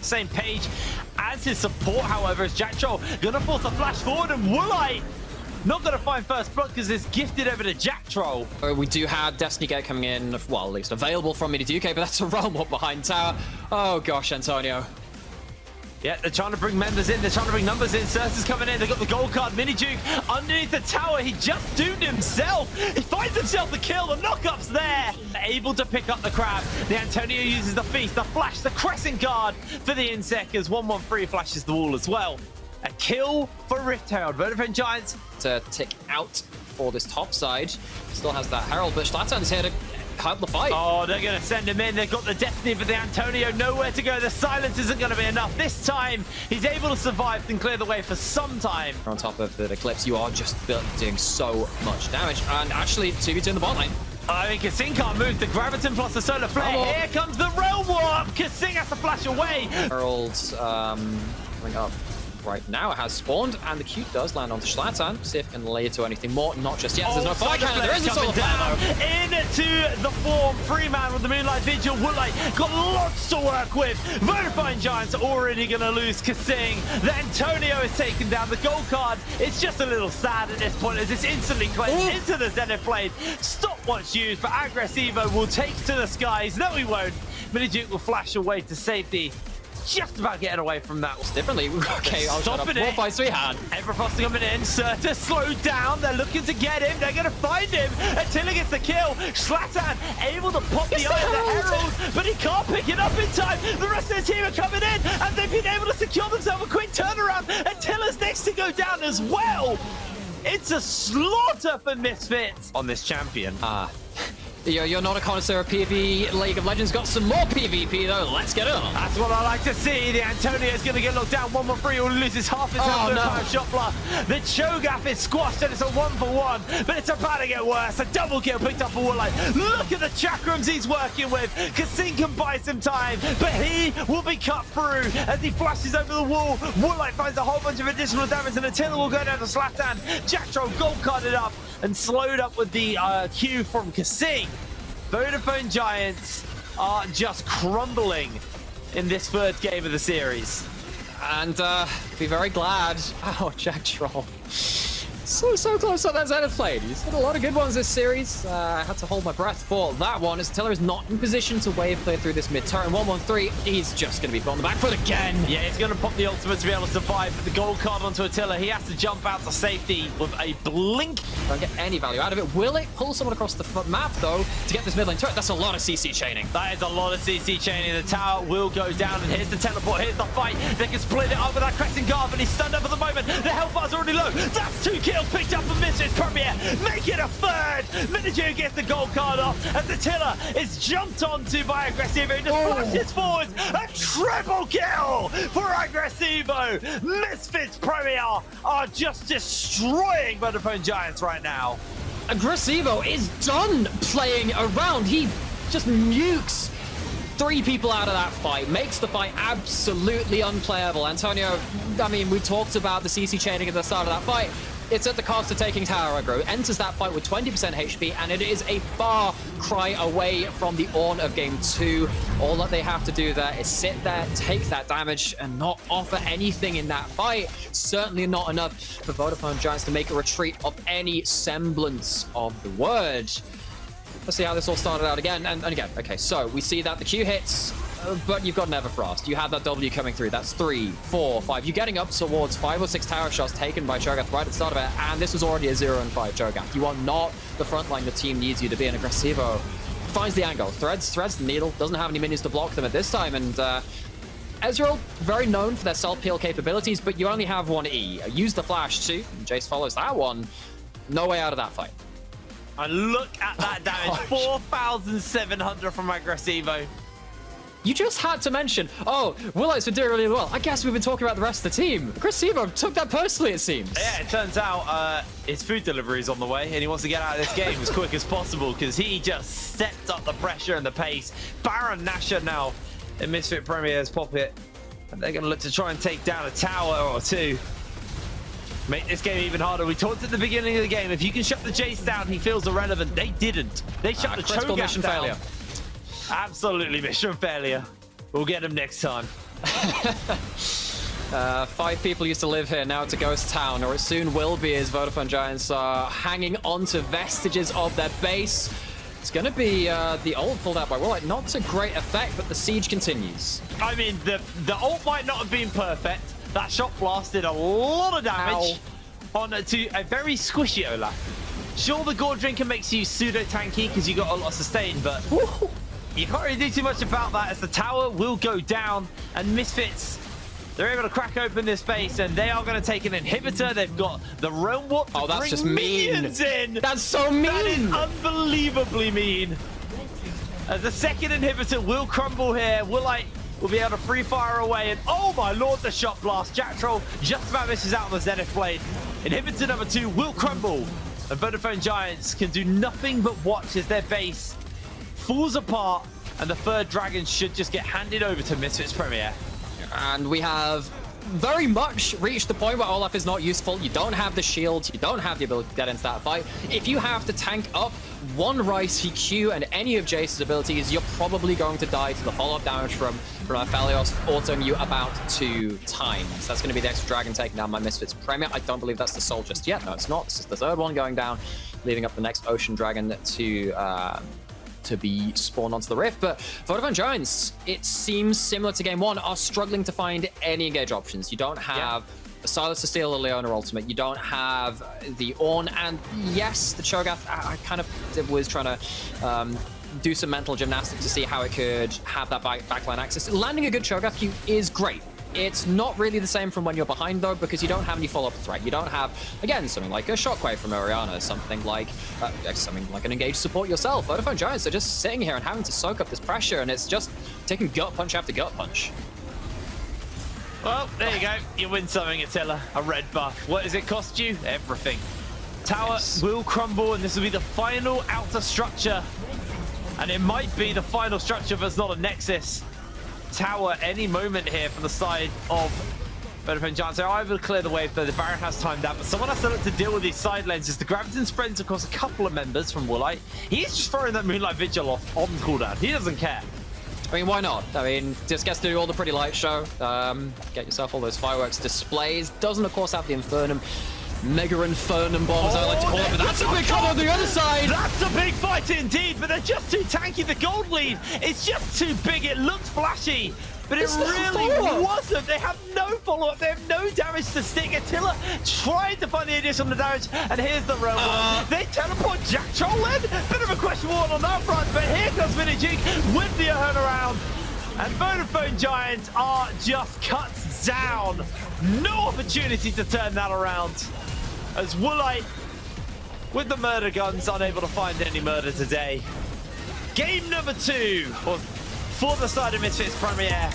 same page as his support, however, as Jack Troll gonna force a flash forward, and Woolite not gonna find first blood because it's gifted over to Jack Troll. We do have Destiny Gate coming in, well, at least available from Mini UK, but that's a realm up behind tower. Oh gosh, Antonio. Yeah, they're trying to bring members in. They're trying to bring numbers in. Certa's coming in. They've got the gold card. Mini Duke underneath the tower. He just doomed himself. He finds himself the kill. The knockup's there. Able to pick up the crab. The Antonio uses the feast, the flash, the crescent guard for the Insect as 113 flashes the wall as well. A kill for Rift Herald. Vodafone Giants to tick out for this top side. Still has that Herald, but Schlatan's here to help the fight. Oh, they're going to send him in. They've got the Destiny for the Antonio. Nowhere to go. The silence isn't going to be enough. This time, he's able to survive and clear the way for some time. On top of the Eclipse, you are just doing so much damage. And actually, 2v2 in the bot lane. I mean, Kasing can't move. The Graviton plus the Solar Flare. Oh. Here comes the Realm Warp. Kasing has to flash away. Herald's coming up right now. It has spawned, and the Q does land onto Schlatan. See if it can lay to anything more. Not just yet. There's no fire cannon. There is a solar down flare. Into the form. Freeman with the Moonlight Vigil. Woodlight got lots to work with. Vodafone Giants already going to lose Kasing. The Antonio is taken down. The gold card. It's just a little sad at this point as it's instantly cleansed into the Zenith Blade. Stopwatch used, but Aggressivo will take to the skies. No, he won't. Mini Duke will flash away to safety. Just about getting away from that. Differently. Okay, I'll stop it. 4 fights we had. Everfrost coming in. Certa slowed down. They're looking to get him. They're going to find him until he gets the kill. Schlatan able to pop the eye of the Herald, but he can't pick it up in time. The rest of the team are coming in, and they've been able to secure themselves a quick turnaround. Attila's next to go down as well. It's a slaughter for Misfits on this champion. You're not a connoisseur of PvE. League of Legends got some more PvP though. Let's get it on. That's what I like to see. The Antonio is going to get locked down. 1-1-3. He'll loses half his health. No. Shot block. The Cho'Gath is squashed and it's a 1-for-1. But it's about to get worse. A double kill picked up for Woolite. Look at the chakrams he's working with. Kasing can buy some time, but he will be cut through as he flashes over the wall. Woolite finds a whole bunch of additional damage, and Attila will go down to Zlatan. Jack Troll gold carded up and slowed up with the Q from Kasing. Vodafone Giants are just crumbling in this third game of the series. And be very glad. Oh, Jack Troll. So close on that Zenith Blade. He's had a lot of good ones this series. I had to hold my breath for that one as Attila is not in position to wave clear through this mid-turret. 1-1-3, he's just going to be put on the back foot again. Yeah, he's going to pop the ultimate to be able to survive, but the gold card onto Attila. He has to jump out to safety with a blink. Don't get any value out of it. Will it pull someone across the map, though, to get this mid-lane turret? That's a lot of CC chaining. That is a lot of CC chaining. The tower will go down, and here's the teleport. Here's the fight. They can split it up with that crescent guard, but he's stunned up at the moment. The health bar's already low. That's 2 kills picked up from Misfits Premier. Make it a third. Miniature gets the gold card off, and the Attila is jumped onto by Aggressivo. He just flashes forwards. A triple kill for Aggressivo. Misfits Premier are just destroying Vodafone Giants right now. Aggressivo is done playing around. He just nukes 3 people out of that fight, makes the fight absolutely unplayable. Antonio, I mean, we talked about the CC chaining at the start of that fight. It's at the cost of taking tower aggro. Enters that fight with 20% HP, and it is a far cry away from the Ornn of Game 2. All that they have to do there is sit there, take that damage, and not offer anything in that fight. Certainly not enough for Vodafone Giants to make a retreat of any semblance of the word. Let's see how this all started out again. And again, okay, so we see that the Q hits, but you've got Everfrost. You have that W coming through. That's 3, 4, 5. You're getting up towards 5 or 6 tower shots taken by Cho'Gath right at the start of it, and this was already a 0-5 Cho'Gath. You are not the front line the team needs you to be. And Aggressivo finds the angle, threads the needle, doesn't have any minions to block them at this time, and Ezreal, very known for their self-peel capabilities, but you only have 1 E. Use the flash too, and Jace follows that one. No way out of that fight. And look at that damage. 4,700 from Aggressivo. You just had to mention, oh, Woolite's been doing really well. I guess we've been talking about the rest of the team. Aggressivo took that personally, it seems. Yeah, it turns out his food delivery is on the way, and he wants to get out of this game as quick as possible because he just stepped up the pressure and the pace. Baron Nashor now in Misfit Premier's pocket, and they're going to look to try and take down a tower or 2. Make this game even harder. We talked at the beginning of the game, if you can shut the Jace down, he feels irrelevant. They didn't. They shut the critical Cho'Gath mission down. failure. Absolutely mission failure. We'll get him next time. 5 people used to live here, now it's a ghost town, or it soon will be, as Vodafone Giants are hanging on to vestiges of their base. It's going to be the ult pulled out by Warlight. Not to great effect, but the siege continues. I mean, the ult might not have been perfect. That shot blast did a lot of damage onto a very squishy Olaf. Sure, the Gore Drinker makes you pseudo-tanky because you got a lot of sustain, but you can't really do too much about that as the tower will go down, and Misfits, they're able to crack open this base, and they are going to take an inhibitor. They've got the Realm Warp to that's bring just mean. minions in. That's so mean. That is unbelievably mean. As the second inhibitor will crumble here, Woolite will be able to free fire away, and oh my lord, the shot blast. Jack Troll just about misses out on the Zenith Blade. Inhibitor number 2 will crumble, and Vodafone Giants can do nothing but watch as their base falls apart, and the third dragon should just get handed over to Misfits Premier. And we have very much reached the point where Olaf is not useful. You don't have the shields, you don't have the ability to get into that fight. If you have to tank up one Rice Q and any of Jace's abilities, you're probably going to die to the follow-up damage from Aphelios autoing you about 2 times. That's going to be the extra dragon taking down my Misfits Premier. I don't believe that's the soul just yet. No, it's not. This is the third one going down, leaving up the next Ocean Dragon to be spawned onto the Rift. But Vodafone Giants, it seems similar to game 1, are struggling to find any engage options. You don't have the Silas to steal the Leona ultimate. You don't have the Ornn, and yes, the Cho'Gath, I kind of was trying to do some mental gymnastics to see how it could have that backline access. Landing a good Cho'Gath Q is great. It's not really the same from when you're behind, though, because you don't have any follow-up threat. You don't have, again, something like a Shockwave from Orianna, something like an engaged support yourself. Vodafone Giants are just sitting here and having to soak up this pressure, and it's just taking gut punch after gut punch. Well, there you go. You win something, Attila. A red buff. What does it cost you? Everything. Tower will crumble, and this will be the final outer structure. And it might be the final structure if it's not a Nexus. Tower any moment here from the side of Vodafone Giants. They're able to clear the wave, though the Baron has timed out, but someone has to look to deal with these side lanes as the Graviton spreads across a couple of members from Woolite. He's just throwing that Moonlight Vigil off on cooldown. He doesn't care. I mean, why not? I mean, just gets to do all the pretty light show. Get yourself all those fireworks displays. Doesn't, of course, have the Infernum. Mega Infernum bombs, I like to call it, but that's a big cover on the other side! That's a big fight indeed, but they're just too tanky. The gold lead, it's just too big. It looks flashy, but it really wasn't. They have no follow-up. They have no damage to stick. Attila tried to find the additional damage, and here's the road one. They teleport Jack Troll in. Bit of a question one on that front, but here comes Minijig with the turnaround. And Vodafone Giants are just cut down. No opportunity to turn that around. As Woolite, with the murder guns, unable to find any murder today. Game number 2 for the side of Misfits Premier.